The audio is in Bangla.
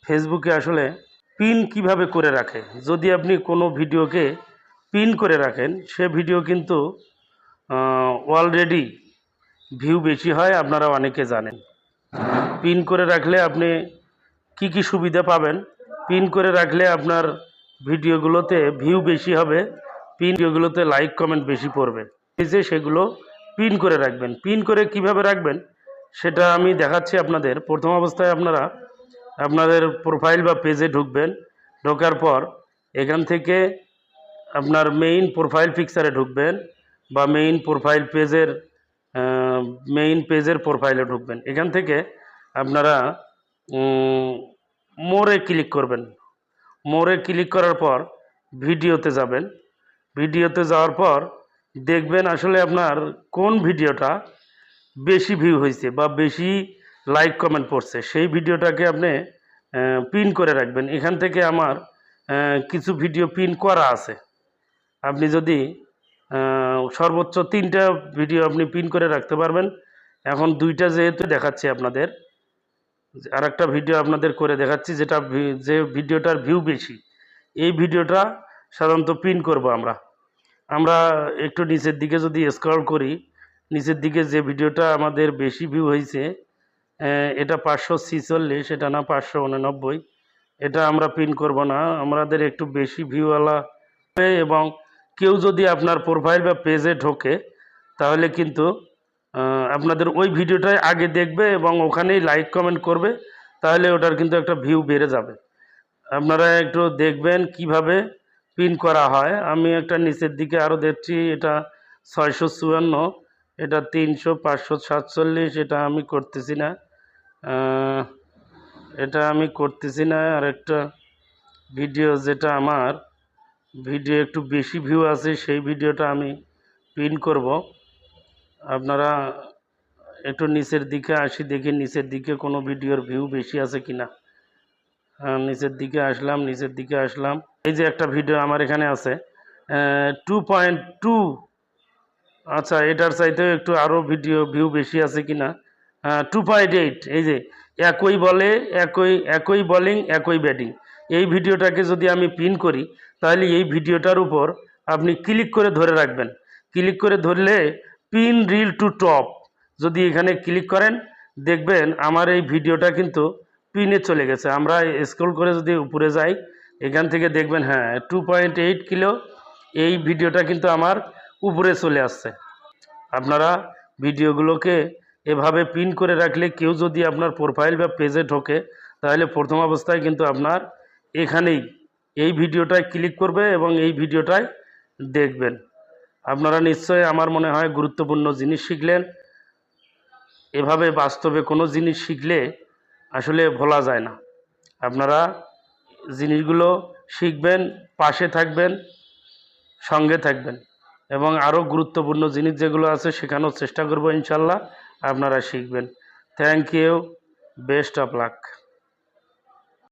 ফেসবুকে আসলে পিন কিভাবে করে রাখে। যদি আপনি কোনো ভিডিওকে পিন করে রাখেন, সে ভিডিও কিন্তু অলরেডি ভিউ বেশি হয়, আপনারা অনেকে জানেন। পিন করে রাখলে আপনি কি কি সুবিধা পাবেন? পিন করে রাখলে আপনার ভিডিওগুলোতে ভিউ বেশি হবে, ভিডিওগুলোতে লাইক কমেন্ট বেশি পড়বে। এই যে সেগুলো পিন করে রাখবেন। পিন করে কিভাবে রাখবেন সেটা আমি দেখাচ্ছি আপনাদের। প্রথম অবস্থায় আপনারা আপনাদের প্রোফাইল বা পেজে ঢুকবেন। ঢোকার পর এখান থেকে আপনার মেইন প্রোফাইল পিকচারে ঢুকবেন বা মেইন পেজের প্রোফাইলে ঢুকবেন। এখান থেকে আপনারা মোরে ক্লিক করবেন। মোরে ক্লিক করার পর ভিডিওতে যাবেন। ভিডিওতে যাওয়ার পর দেখবেন আসলে আপনার কোন ভিডিওটা বেশি ভিউ হয়েছে বা বেশি লাইক কমেন্ট পড়ছে, সেই ভিডিওটাকে আপনি পিন করে রাখবেন। এখান থেকে আমার কিছু ভিডিও পিন করা আছে। আপনি যদি সর্বোচ্চ 3টা ভিডিও আপনি পিন করে রাখতে পারবেন। এখন 2টা যেহেতু দেখাচ্ছি আপনাদের, আর একটা ভিডিও আপনাদের করে দেখাচ্ছি যে ভিডিওটার ভিউ বেশি, এই ভিডিওটা সাধারণত পিন করব আমরা। আমরা একটু নিচের দিকে যদি স্ক্রল করি, নিচের দিকে যে ভিডিওটা আমাদের বেশি ভিউ হয়েছে, এটা 546, এটা না 589, এটা আমরা পিন করব না। আমাদের একটু বেশি ভিউওয়ালা এবং কেউ যদি আপনার প্রোফাইল বা পেজে ঢোকে তাহলে কিন্তু আপনাদের ওই ভিডিওটাই আগে দেখবে এবং ওখানেই লাইক কমেন্ট করবে, তাহলে ওটার কিন্তু একটা ভিউ বেড়ে যাবে। আপনারা একটু দেখবেন কিভাবে পিন করা হয়। আমি একটা নিচের দিকে আরও দেখছি, এটা 654, এটা 300, 547, এটা আমি করতেছি না। আর একটা ভিডিও যেটা আমার ভিডিও একটু বেশি ভিউ আছে, সেই ভিডিওটা আমি পিন করব। আপনারা একটু নিচের দিকে আসি, দেখি নিচের দিকে কোনো ভিডিওর ভিউ বেশি আছে কিনা। নিচের দিকে আসলাম। এই যে একটা ভিডিও আমার এখানে আছে 2.2, আচ্ছা এটার চাইতেও একটু আরও ভিউ বেশি আছে কিনা। 2.8, এই যে একই বোলিং একই ব্যাটিং, এই ভিডিওটাকে যদি আমি পিন করি তাহলে এই ভিডিওটার উপর আপনি ক্লিক করে ধরে রাখবেন। ক্লিক করে ধরলে পিন রিল টু টপ, যদি এখানে ক্লিক করেন দেখবেন আমার এই ভিডিওটা কিন্তু পিনে চলে গেছে। আমরা স্ক্রল করে যদি উপরে যাই, এখান থেকে দেখবেন 2.8 কিলো এই ভিডিওটা কিন্তু আমার উপরে চলে আসছে। আপনারা ভিডিওগুলোকে এভাবে পিন করে রাখলে কেউ যদি আপনার প্রোফাইল বা পেজে ঢোকে তাহলে প্রথম অবস্থায় কিন্তু আপনার এখানেই এই ভিডিওটায় ক্লিক করবে এবং এই ভিডিওটায় দেখবেন। আপনারা নিশ্চয়ই আমার মনে হয় গুরুত্বপূর্ণ জিনিস শিখলেন। এভাবে বাস্তবে কোনো জিনিস শিখলে আসলে ভোলা যায় না। আপনারা জিনিসগুলো শিখবেন, পাশে থাকবেন, সঙ্গে থাকবেন এবং আরও গুরুত্বপূর্ণ জিনিস যেগুলো আছে শেখানোর চেষ্টা করব ইনশাল্লাহ, আপনারা শিখবেন। Thank you, best of lakh.